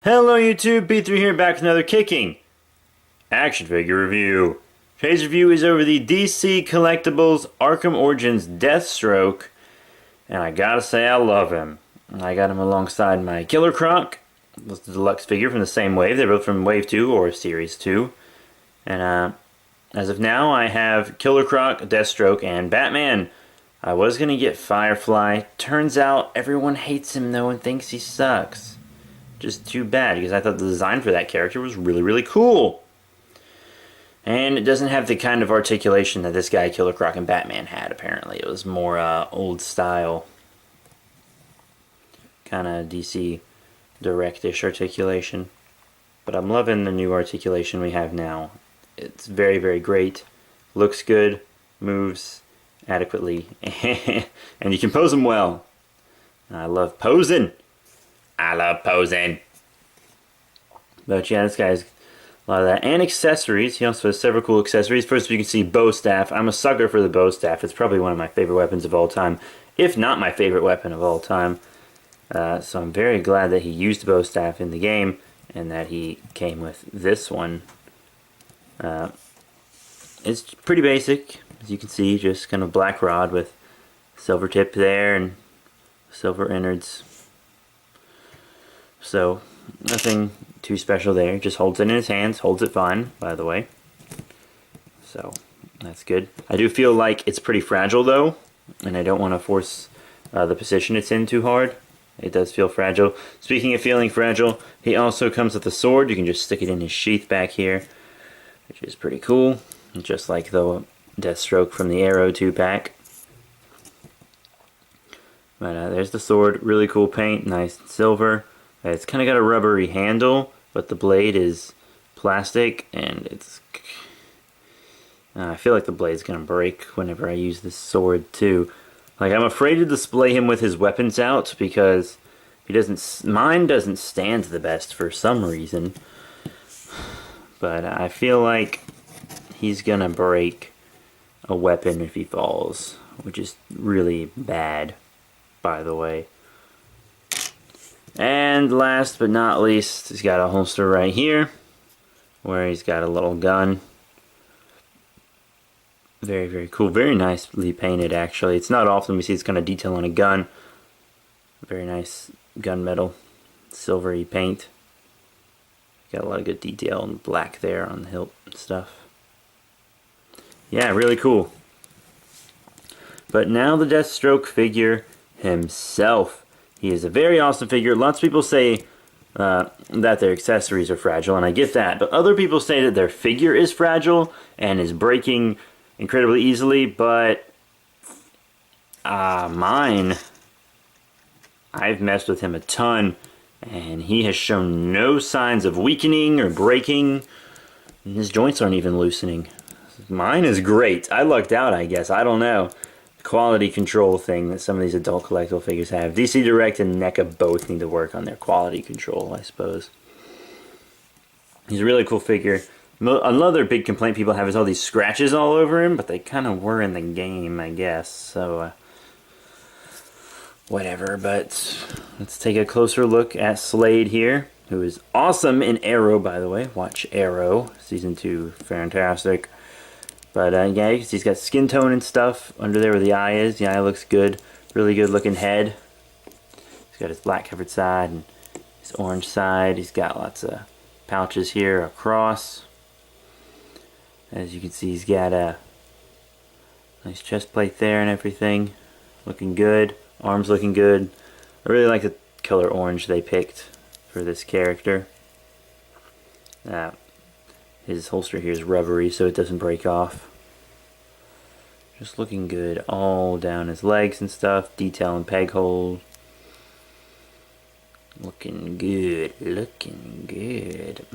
Hello YouTube, B3 here, back with another kicking action figure review. Today's review is over the DC Collectibles Arkham Origins Deathstroke, and I gotta say I love him. I got him alongside my Killer Croc, the deluxe figure from the same wave. They're both from Wave 2 or Series 2. And as of now, I have Killer Croc, Deathstroke, and Batman. I was gonna get Firefly. Turns out everyone hates him though and thinks he sucks. Just too bad, because I thought the design for that character was really cool. And it doesn't have the kind of articulation that this guy, Killer Croc, and Batman had, apparently. It was more old style, kind of DC direct-ish articulation. But I'm loving the new articulation we have now. It's very great. Looks good, moves adequately, and you can pose him well. I love posing. I love posing. But yeah, this guy has a lot of that. And accessories. He also has several cool accessories. First, you can see bow staff. I'm a sucker for the bow staff. It's probably one of my favorite weapons of all time, if not my favorite weapon of all time. So I'm very glad that he used the bow staff in the game, and that he came with this one. It's pretty basic, as you can see, just kind of black rod with silver tip there and silver innards. So, nothing too special there. Just holds it in his hands. Holds it fine, by the way. So, that's good. I do feel like it's pretty fragile, though. And I don't want to force the position it's in too hard. It does feel fragile. Speaking of feeling fragile, he also comes with a sword. You can just stick it in his sheath back here, which is pretty cool. Just like the Deathstroke from the Arrow 2-pack. But there's the sword. Really cool paint. Nice silver. It's kind of got a rubbery handle, but the blade is plastic, and it's... I feel like the blade's going to break whenever I use this sword, too. Like, I'm afraid to display him with his weapons out, because he doesn't... mine doesn't stand the best for some reason. But I feel like he's going to break a weapon if he falls, which is really bad, by the way. And last but not least, he's got a holster right here, where he's got a little gun. Very cool. Very nicely painted, actually. It's not often we see this kind of detail on a gun. Very nice gunmetal, silvery paint. Got a lot of good detail and black there on the hilt and stuff. Yeah, really cool. But now the Deathstroke figure himself. He is a very awesome figure. Lots of people say that their accessories are fragile, and I get that. But other people say that their figure is fragile and is breaking incredibly easily. But mine, I've messed with him a ton, and he has shown no signs of weakening or breaking. And his joints aren't even loosening. Mine is great. I lucked out, I guess. I don't know. Quality control thing that some of these adult collectible figures have. DC Direct and NECA both need to work on their quality control, I suppose. He's a really cool figure. Another big complaint people have is all these scratches all over him, but they kind of were in the game, I guess. So, whatever. But let's take a closer look at Slade here, who is awesome in Arrow, by the way. Watch Arrow. Season 2, fantastic. But yeah, you can see he's got skin tone and stuff under there where the eye is. The eye looks good. Really good looking head. He's got his black covered side and his orange side. He's got lots of pouches here across. As you can see, he's got a nice chest plate there and everything. Looking good. Arms looking good. I really like the color orange they picked for this character. His holster here is rubbery, so it doesn't break off. Just looking good all down his legs and stuff. Detail and peg holes. Looking good. Looking good.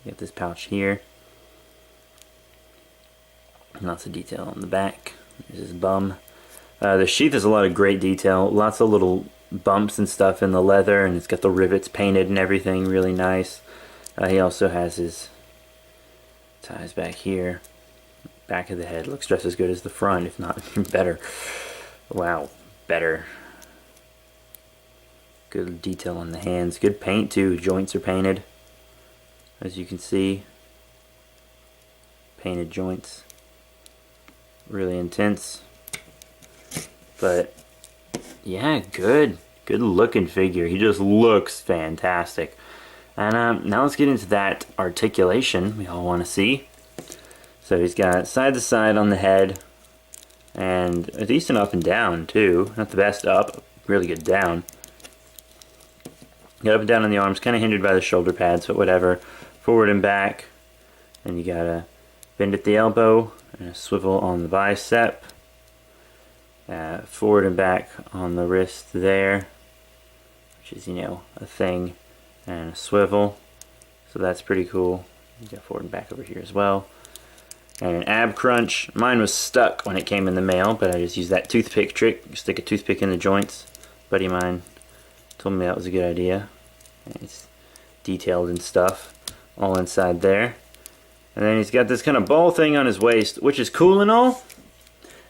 Got this pouch here. Lots of detail on the back. There's his bum. The sheath has a lot of great detail. Lots of little bumps and stuff in the leather, and it's got the rivets painted and everything. Really nice. He also has his ties back here. Back of the head looks just as good as the front, if not better. Wow, better. Good detail on the hands. Good paint too. Joints are painted, as you can see. Painted joints. Really intense. But yeah, good looking figure. He just looks fantastic. And now let's get into that articulation we all want to see. So he's got side to side on the head, and a decent up and down too. Not the best up, really good down. Got up and down on the arms, kind of hindered by the shoulder pads, but whatever. Forward and back, and you got a bend at the elbow and a swivel on the bicep. Forward and back on the wrist there, which is, you know, a thing, and a swivel. So that's pretty cool. You got forward and back over here as well. And an ab crunch. Mine was stuck when it came in the mail, but I just used that toothpick trick. You stick a toothpick in the joints. A buddy of mine told me that was a good idea. And it's detailed and stuff all inside there. And then he's got this kind of ball thing on his waist, which is cool and all.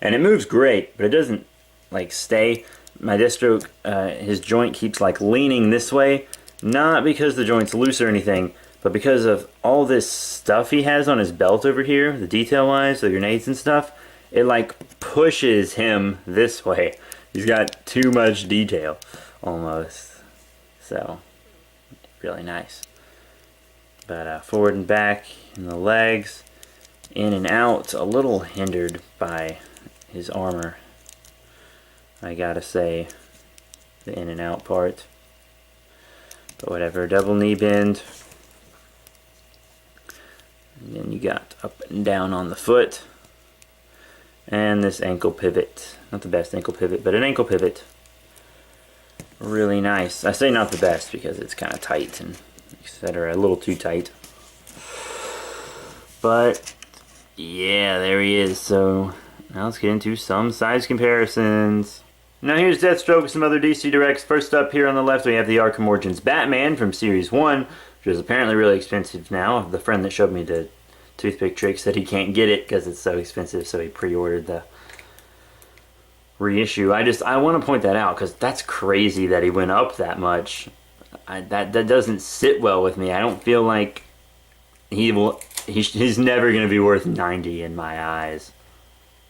And it moves great, but it doesn't like stay. My Deathstroke, his joint keeps like leaning this way. Not because the joint's loose or anything, but because of all this stuff he has on his belt over here, the detail-wise, the grenades and stuff, it like pushes him this way. He's got too much detail, almost. So, really nice. But forward and back in the legs, in and out, a little hindered by his armor. I gotta say, the in and out part. But whatever, double knee bend. And then you got up and down on the foot. And this ankle pivot. Not the best ankle pivot, but an ankle pivot. Really nice. I say not the best because it's kind of tight and etc. A little too tight. But yeah, there he is. So now let's get into some size comparisons. Now here's Deathstroke with some other DC Directs. First up here on the left we have the Arkham Origins Batman from Series 1. Which is apparently really expensive now. The friend that showed me the toothpick trick said he can't get it because it's so expensive, so he pre-ordered the reissue. I want to point that out because that's crazy that he went up that much. That doesn't sit well with me. I don't feel like he's never going to be worth 90 in my eyes.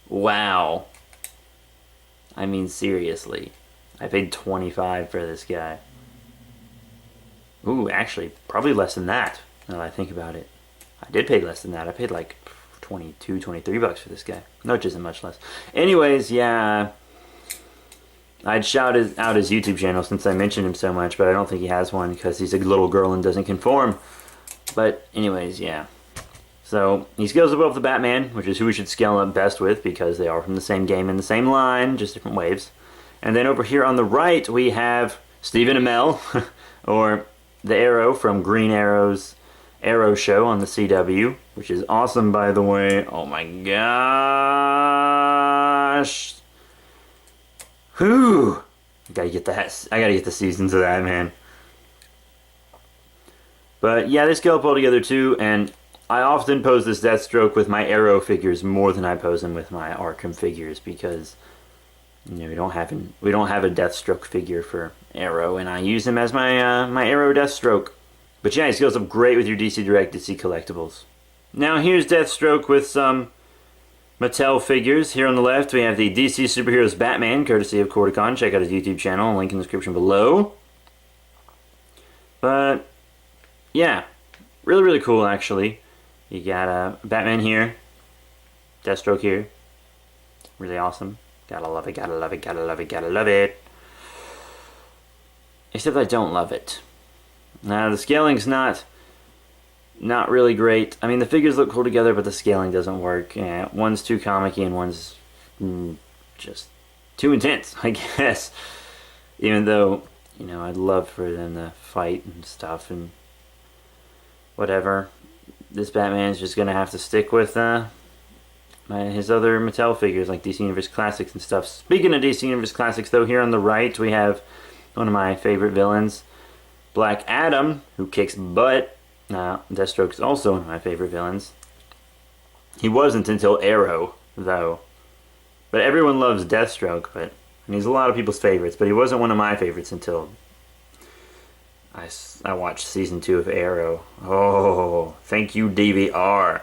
Wow. I mean, seriously. I paid 25 for this guy. Ooh, actually, probably less than that, now that I think about it. I did pay less than that. I paid like 22, 23 bucks for this guy. No, which isn't much less. Anyways, yeah. I'd shout out his YouTube channel since I mentioned him so much, but I don't think he has one because he's a little girl and doesn't conform. But anyways, yeah. So, he scales above the Batman, which is who we should scale up best with because they are from the same game and the same line, just different waves. And then over here on the right, we have Stephen Amell, or the Arrow from Green Arrow's Arrow Show on the CW, which is awesome, by the way. Oh my gosh. Whew. I gotta get the seasons of that, man. But yeah, they scale up all together too, and I often pose this Deathstroke with my Arrow figures more than I pose them with my Arkham figures because, you know, we don't have a Deathstroke figure for Arrow, and I use him as my my Arrow Deathstroke. But yeah, he scales up great with your DC Direct DC Collectibles. Now here's Deathstroke with some Mattel figures. Here on the left we have the DC Superheroes Batman, courtesy of Corticon. Check out his YouTube channel, link in the description below. But yeah, really, really cool actually. You got Batman here, Deathstroke here. Really awesome. Gotta love it, gotta love it, gotta love it, gotta love it. Except I don't love it. Now the scaling's not really great. I mean, the figures look cool together, but the scaling doesn't work. Yeah, one's too comic-y and one's just too intense, I guess. Even though, you know, I'd love for them to fight and stuff and whatever. This Batman's just gonna have to stick with his other Mattel figures like DC Universe Classics and stuff. Speaking of DC Universe Classics, though, here on the right we have one of my favorite villains, Black Adam, who kicks butt. Deathstroke's also one of my favorite villains. He wasn't until Arrow, though. But everyone loves Deathstroke, and he's a lot of people's favorites, but he wasn't one of my favorites until I watched season 2 of Arrow. Oh, thank you, DVR.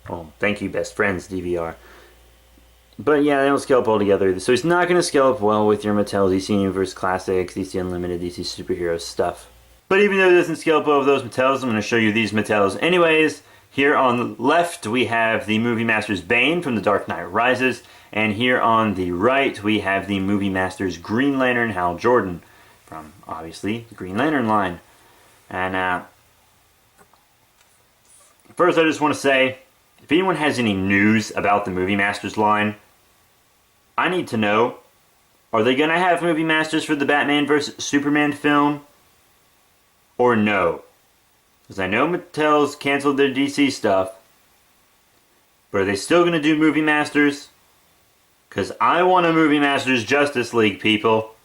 Oh, thank you, best friends, DVR. But yeah, they don't scale up all together. So it's not going to scale up well with your Mattel DC Universe Classics, DC Unlimited, DC Superheroes stuff. But even though it doesn't scale up well with those Mattels, I'm going to show you these Mattels anyways. Here on the left, we have the Movie Masters Bane from The Dark Knight Rises. And here on the right, we have the Movie Masters Green Lantern Hal Jordan from, obviously, the Green Lantern line. And first, I just want to say, if anyone has any news about the Movie Masters line, I need to know, are they going to have Movie Masters for the Batman vs. Superman film? Or no? Because I know Mattel's canceled their DC stuff, but are they still going to do Movie Masters? Because I want a Movie Masters Justice League, people.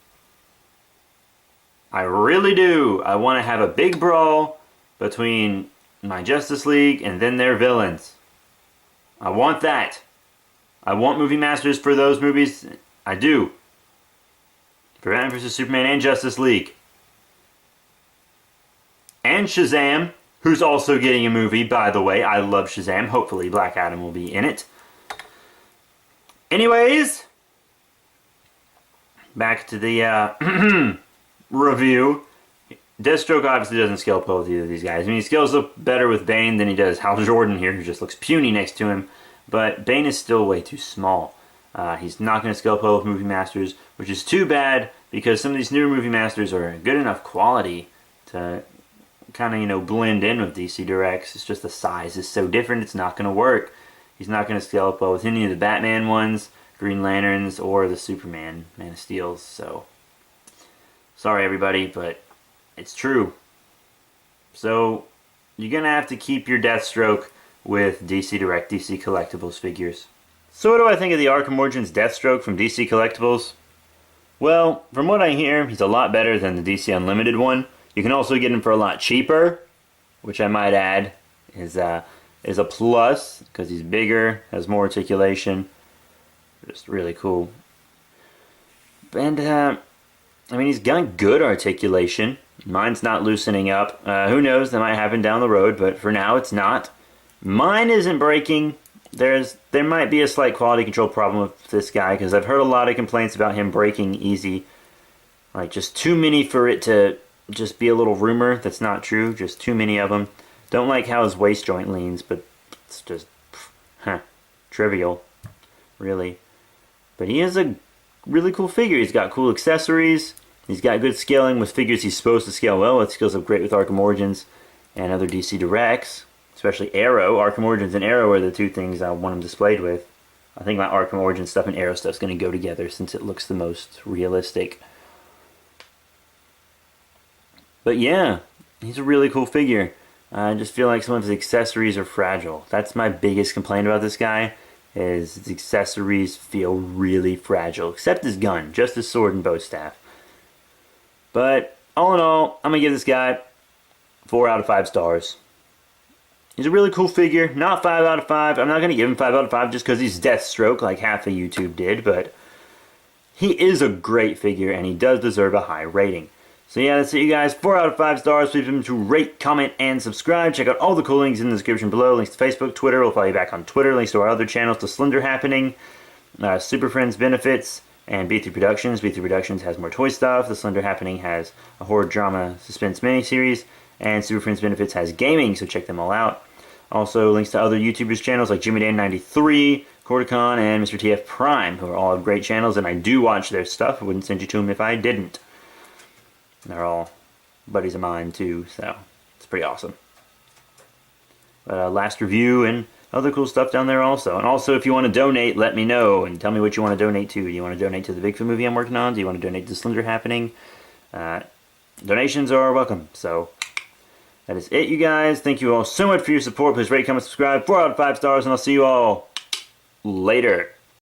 I really do. I want to have a big brawl between my Justice League and then their villains. I want that. I want Movie Masters for those movies. I do. For Batman vs. Superman and Justice League. And Shazam, who's also getting a movie, by the way. I love Shazam. Hopefully Black Adam will be in it. Anyways, back to the review. Deathstroke obviously doesn't scale up well with either of these guys. I mean, he scales up better with Bane than he does Hal Jordan here, who just looks puny next to him. But Bane is still way too small. He's not going to scale up well with Movie Masters, which is too bad because some of these newer Movie Masters are good enough quality to kind of, you know, blend in with DC Directs. It's just the size is so different, it's not going to work. He's not going to scale up well with any of the Batman ones, Green Lanterns, or the Superman, Man of Steels. So, sorry everybody, but it's true. So, you're going to have to keep your Deathstroke with DC Direct, DC Collectibles figures. So what do I think of the Arkham Origins Deathstroke from DC Collectibles? Well, from what I hear, he's a lot better than the DC Unlimited one. You can also get him for a lot cheaper, which I might add is a plus, because he's bigger, has more articulation. Just really cool. And, I mean, he's got good articulation. Mine's not loosening up. Who knows, that might happen down the road, but for now it's not. Mine isn't breaking. There might be a slight quality control problem with this guy, because I've heard a lot of complaints about him breaking easy. Like, just too many for it to just be a little rumor. That's not true. Just too many of them. Don't like how his waist joint leans, but it's just, trivial, really. But he is a really cool figure. He's got cool accessories. He's got good scaling with figures he's supposed to scale well. It scales up great with Arkham Origins and other DC Directs. Especially Arrow. Arkham Origins and Arrow are the two things I want him displayed with. I think my Arkham Origins stuff and Arrow stuff is going to go together since it looks the most realistic. But yeah, he's a really cool figure. I just feel like some of his accessories are fragile. That's my biggest complaint about this guy, is his accessories feel really fragile. Except his gun, just his sword and bow staff. But all in all, I'm going to give this guy 4 out of 5 stars. He's a really cool figure. Not 5 out of 5. I'm not going to give him 5 out of 5 just because he's Deathstroke, like half of YouTube did. But he is a great figure, and he does deserve a high rating. So yeah, that's it, you guys. 4 out of 5 stars. Please remember to rate, comment, and subscribe. Check out all the cool links in the description below. Links to Facebook, Twitter. We'll follow you back on Twitter. Links to our other channels, The Slender Happening, Super Friends Benefits, and B3 Productions. B3 Productions has more toy stuff. The Slender Happening has a horror drama suspense miniseries. And Super Friends Benefits has gaming, so check them all out. Also, links to other YouTubers' channels like JimmyDan93, Corticon, and Mr. TF Prime, who are all great channels, and I do watch their stuff. I wouldn't send you to them if I didn't. They're all buddies of mine, too, so it's pretty awesome. Last review and other cool stuff down there also. And also, if you want to donate, let me know and tell me what you want to donate to. Do you want to donate to the Bigfoot movie I'm working on? Do you want to donate to Slender Happening? Donations are welcome, so that is it, you guys. Thank you all so much for your support. Please rate, comment, subscribe. 4 out of 5 stars, and I'll see you all later.